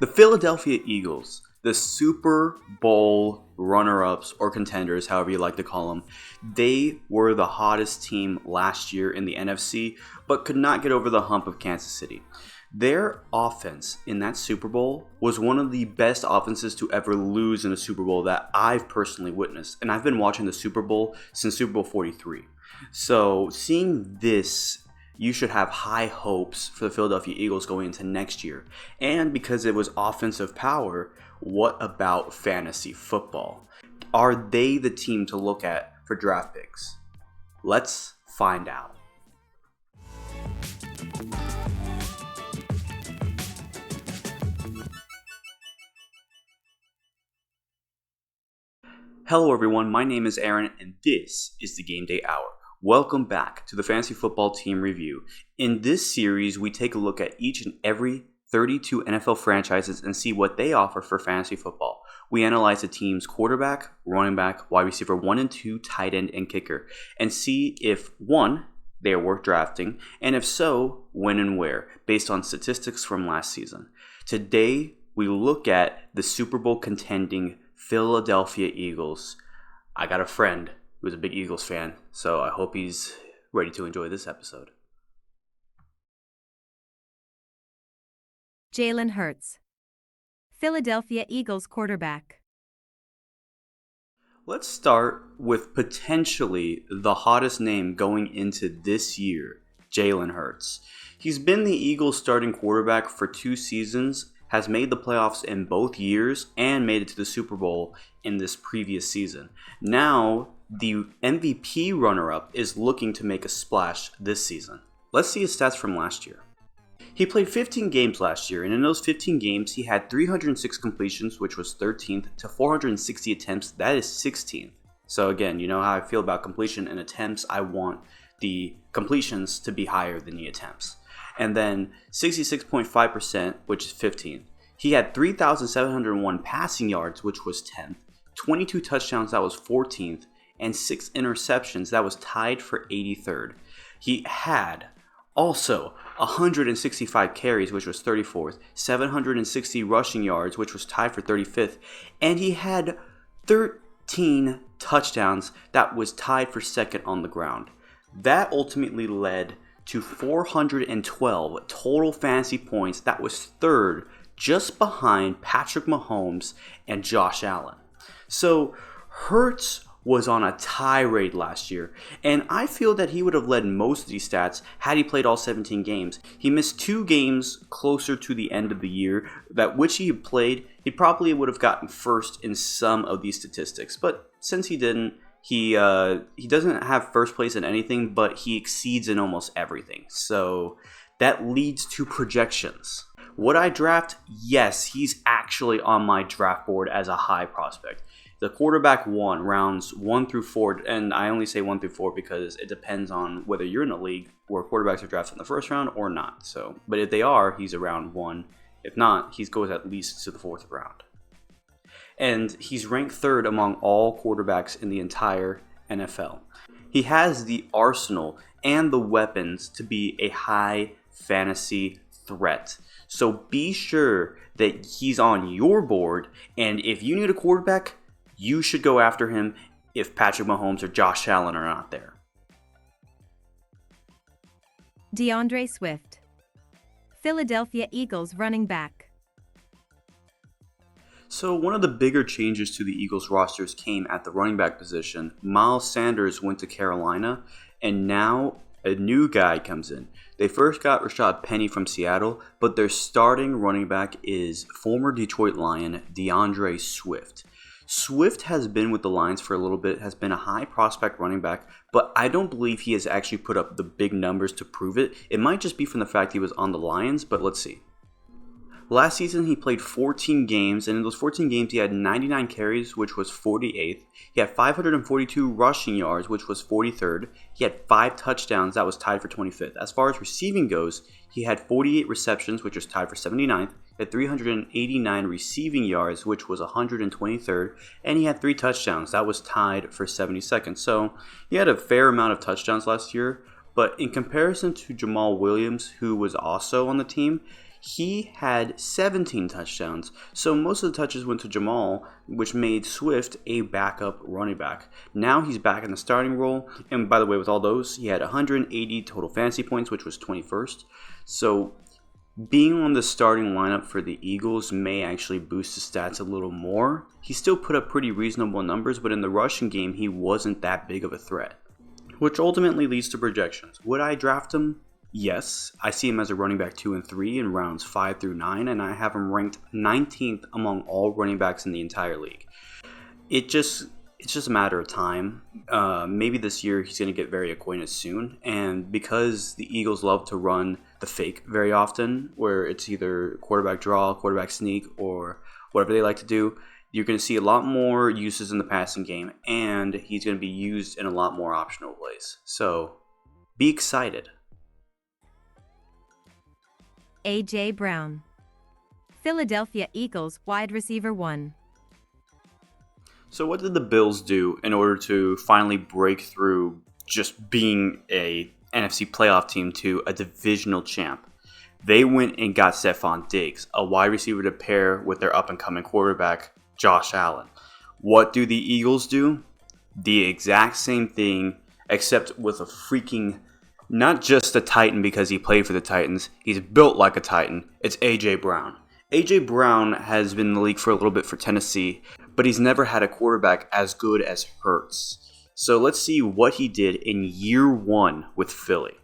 The Philadelphia Eagles, the Super Bowl runner-ups or contenders, however you like to call them, they were the hottest team last year in the NFC, but could not get over the hump of Kansas City. Their offense in that Super Bowl was one of the best offenses to ever lose in a Super Bowl that I've personally witnessed. And I've been watching the Super Bowl since Super Bowl 43. So seeing this, you should have high hopes for the Philadelphia Eagles going into next year. And because it was offensive power, what about fantasy football? Are they the team to look at for draft picks? Let's find out. Hello everyone, my name is Aaron and this is the Game Day Hour. Welcome back to the Fantasy Football Team Review. In this series, we take a look at each and every 32 NFL franchises and see what they offer for fantasy football. We analyze the team's quarterback, running back, wide receiver 1 and 2, tight end, and kicker, and see if 1, they are worth drafting, and if so, when and where, based on statistics from last season. Today, we look at the Super Bowl contending Philadelphia Eagles. I got a friend who's a big Eagles fan, so I hope he's ready to enjoy this episode. Jalen Hurts, Philadelphia Eagles quarterback. Let's start with potentially the hottest name going into this year, Jalen Hurts. He's been the Eagles starting quarterback for 2 seasons, has made the playoffs in both years, and made it to the Super Bowl in this previous season. Now, the MVP runner-up is looking to make a splash this season. Let's see his stats from last year. He played 15 games last year, and in those 15 games, he had 306 completions, which was 13th, to 460 attempts, that is 16th. So again, you know how I feel about completion and attempts. I want the completions to be higher than the attempts. And then 66.5%, which is 15th. He had 3,701 passing yards, which was 10th, 22 touchdowns, that was 14th, and 6 interceptions, that was tied for 83rd. He had also 165 carries, which was 34th, 760 rushing yards, which was tied for 35th, and he had 13 touchdowns, that was tied for second on the ground. That ultimately led to 412 total fantasy points, that was third, just behind Patrick Mahomes and Josh Allen. So Hurts was on a tirade last year, and I feel that he would have led most of these stats had he played all 17 games. He missed 2 games closer to the end of the year, that which he had played, he probably would have gotten first in some of these statistics, but since he didn't, he doesn't have first place in anything, but he exceeds in almost everything. So that leads to projections. Would I draft? Yes, he's actually on my draft board as a high prospect. The quarterback 1, rounds 1 through 4, and I only say 1 through 4 because it depends on whether you're in a league where quarterbacks are drafted in the first round or not. So, but if they are, he's around 1. If not, he goes at least to the 4th round. And he's ranked 3rd among all quarterbacks in the entire NFL. He has the arsenal and the weapons to be a high fantasy threat. So be sure that he's on your board, and if you need a quarterback, you should go after him if Patrick Mahomes or Josh Allen are not there. DeAndre Swift, Philadelphia Eagles running back. So one of the bigger changes to the Eagles rosters came at the running back position. Miles Sanders went to Carolina, and now a new guy comes in. They first got Rashad Penny from Seattle, but their starting running back is former Detroit Lion DeAndre Swift. Swift has been with the Lions for a little bit, has been a high prospect running back, but I don't believe he has actually put up the big numbers to prove it. It might just be from the fact he was on the Lions, but let's see. Last season, he played 14 games, and in those 14 games, he had 99 carries, which was 48th. He had 542 rushing yards, which was 43rd. He had 5 touchdowns, that was tied for 25th. As far as receiving goes, he had 48 receptions, which was tied for 79th. He had 389 receiving yards, which was 123rd. And he had 3 touchdowns, that was tied for 72nd. So he had a fair amount of touchdowns last year, but in comparison to Jamal Williams, who was also on the team, He had 17 touchdowns, so most of the touches went to Jamal, which made Swift a backup running back. Now he's back in the starting role, and by the way, with all those, he had 180 total fantasy points, which was 21st. So being on the starting lineup for the Eagles may actually boost his stats a little more. He still put up pretty reasonable numbers, but in the rushing game, he wasn't that big of a threat. Which ultimately leads to projections. Would I draft him? Yes. I see him as a running back 2 and 3 in rounds 5 through 9, and I have him ranked 19th among all running backs in the entire league. It's just a matter of time. Maybe this year he's going to get very acquainted soon, and because the Eagles love to run the fake very often, where it's either quarterback draw, quarterback sneak, or whatever they like to do, you're going to see a lot more uses in the passing game, and he's going to be used in a lot more optional plays. So, be excited. A.J. Brown, Philadelphia Eagles wide receiver 1. So what did the Bills do in order to finally break through just being a NFC playoff team to a divisional champ? They went and got Stephon Diggs, a wide receiver to pair with their up-and-coming quarterback, Josh Allen. What do the Eagles do? The exact same thing, except with a freaking, not just a Titan because he played for the Titans, he's built like a Titan. It's A.J. Brown. A.J. Brown has been in the league for a little bit for Tennessee, but he's never had a quarterback as good as Hurts. So let's see what he did in year 1 with Philly.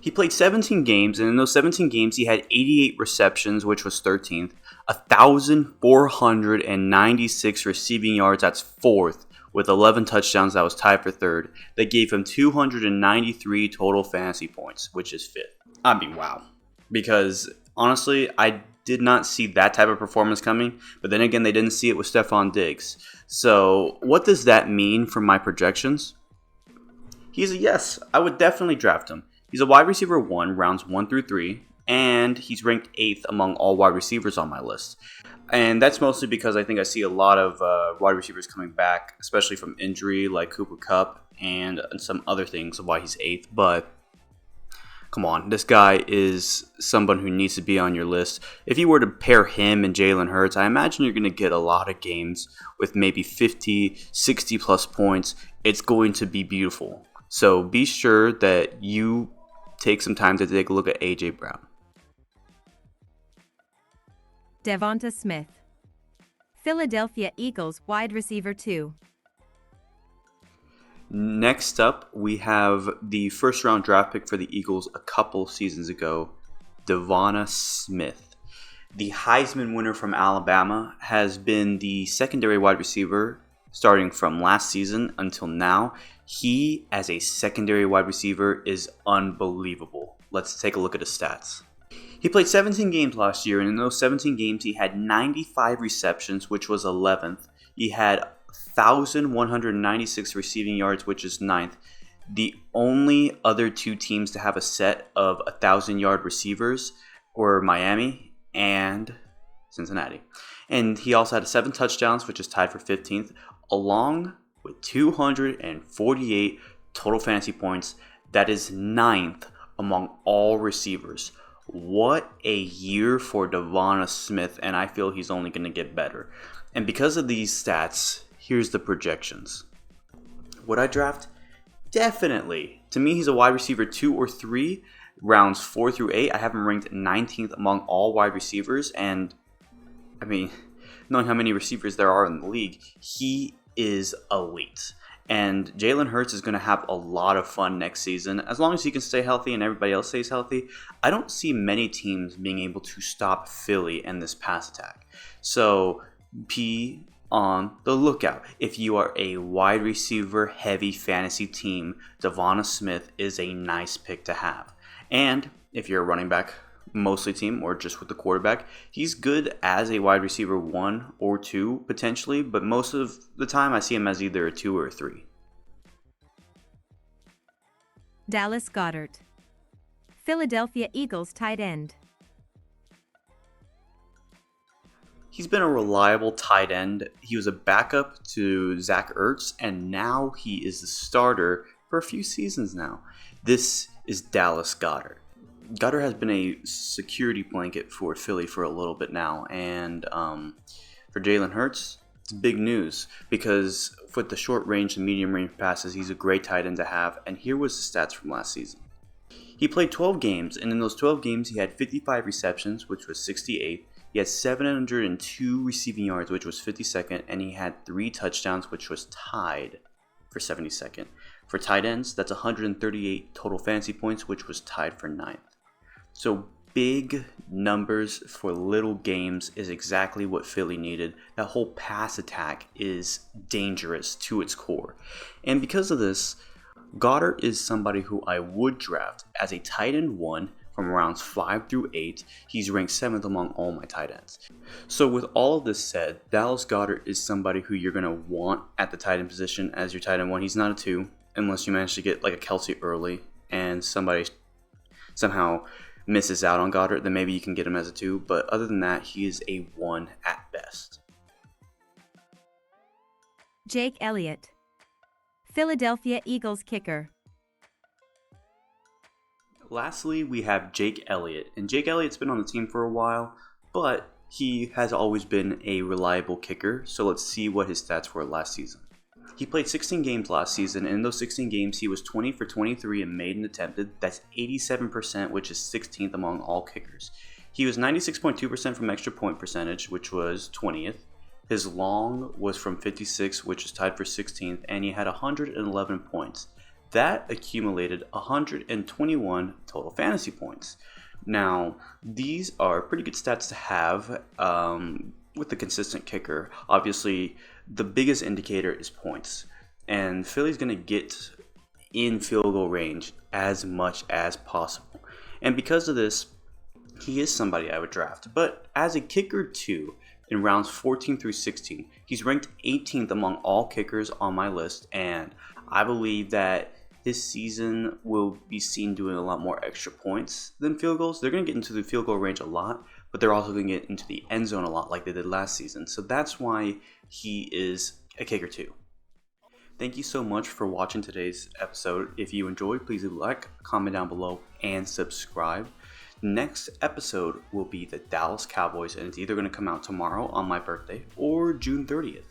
He played 17 games, and in those 17 games, he had 88 receptions, which was 13th, 1,496 receiving yards, that's 4th, with 11 touchdowns, that was tied for 3rd. They gave him 293 total fantasy points, which is 5th. I mean, wow. Because, honestly, I did not see that type of performance coming, but then again, they didn't see it with Stephon Diggs. So, what does that mean for my projections? He's a yes. I would definitely draft him. He's a wide receiver 1, rounds 1 through 3, and he's ranked 8th among all wide receivers on my list. And that's mostly because I think I see a lot of wide receivers coming back, especially from injury, like Cooper Kupp and some other things of why he's 8th. But come on, this guy is someone who needs to be on your list. If you were to pair him and Jalen Hurts, I imagine you're going to get a lot of games with maybe 50, 60 plus points. It's going to be beautiful. So be sure that you take some time to take a look at A.J. Brown. Devonta Smith, Philadelphia Eagles wide receiver 2. Next up, we have the first round draft pick for the Eagles a couple seasons ago, Devonta Smith. The Heisman winner from Alabama has been the secondary wide receiver starting from last season until now. He, as a secondary wide receiver, is unbelievable. Let's take a look at his stats. He played 17 games last year, and in those 17 games, he had 95 receptions, which was 11th. He had 1,196 receiving yards, which is 9th. The only other 2 teams to have a set of 1,000-yard receivers were Miami and Cincinnati. And he also had 7 touchdowns, which is tied for 15th, along with 248 total fantasy points. That is 9th among all receivers. What a year for Devonta Smith, and I feel he's only going to get better. And because of these stats, here's the projections. Would I draft? Definitely. To me, he's a wide receiver 2 or 3, rounds 4 through 8. I have him ranked 19th among all wide receivers, and I mean, knowing how many receivers there are in the league, he is elite. And Jalen Hurts is going to have a lot of fun next season. As long as he can stay healthy and everybody else stays healthy, I don't see many teams being able to stop Philly and this pass attack. So be on the lookout. If you are a wide receiver heavy fantasy team, Devonta Smith is a nice pick to have. And if you're a running back mostly team or just with the quarterback, he's good as a wide receiver 1 or 2 potentially, but most of the time I see him as either a 2 or a 3. Dallas Goedert, Philadelphia Eagles tight end. He's been a reliable tight end. He was a backup to Zach Ertz, and now he is the starter for a few seasons now. This is Dallas Goedert. Goddard has been a security blanket for Philly for a little bit now, and for Jalen Hurts, it's big news because with the short range and medium range passes, he's a great tight end to have. And here was the stats from last season. He played 12 games, and in those 12 games, he had 55 receptions, which was 68. He had 702 receiving yards, which was 52nd, and he had 3 touchdowns, which was tied for 72nd. For tight ends, that's 138 total fantasy points, which was tied for 9th. So big numbers for little games is exactly what Philly needed. That whole pass attack is dangerous to its core. And because of this, Goddard is somebody who I would draft as a tight end 1 from rounds 5 through 8. He's ranked 7th among all my tight ends. So with all of this said, Dallas Goedert is somebody who you're going to want at the tight end position as your tight end 1. He's not a 2 unless you manage to get like a Kelsey early and somebody somehow misses out on Goddard, then maybe you can get him as a 2. But other than that, he is a 1 at best. Jake Elliott, Philadelphia Eagles kicker. Lastly, we have Jake Elliott. And Jake Elliott's been on the team for a while, but he has always been a reliable kicker. So let's see what his stats were last season. He played 16 games last season, and in those 16 games, he was 20 for 23 and made and attempted. That's 87%, which is 16th among all kickers. He was 96.2% from extra point percentage, which was 20th. His long was from 56, which is tied for 16th, and he had 111 points. That accumulated 121 total fantasy points. Now, these are pretty good stats to have with the consistent kicker. Obviously, the biggest indicator is points, and Philly's going to get in field goal range as much as possible. And because of this, he is somebody I would draft. But as a kicker 2, in rounds 14 through 16, he's ranked 18th among all kickers on my list, and I believe that this season will be seen doing a lot more extra points than field goals. They're going to get into the field goal range a lot, but they're also going to get into the end zone a lot like they did last season. So that's why he is a kicker 2. Thank you so much for watching today's episode. If you enjoyed, please leave a like, comment down below, and subscribe. Next episode will be the Dallas Cowboys, and it's either going to come out tomorrow on my birthday or June 30th.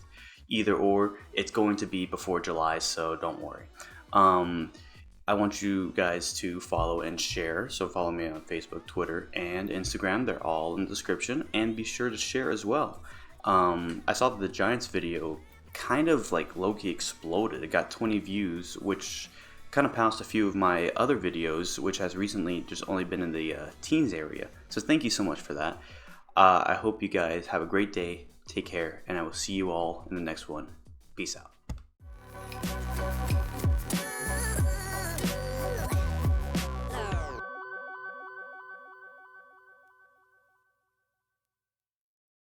Either or, it's going to be before July, so don't worry. I want you guys to follow and share, so follow me on Facebook, Twitter, and Instagram. They're all in the description, and be sure to share as well. I saw that the Giants video kind of like low-key exploded. It got 20 views, which kind of pounced a few of my other videos, which has recently just only been in the teens area. So thank you so much for that. I hope you guys have a great day. Take care, and I will see you all in the next one. Peace out.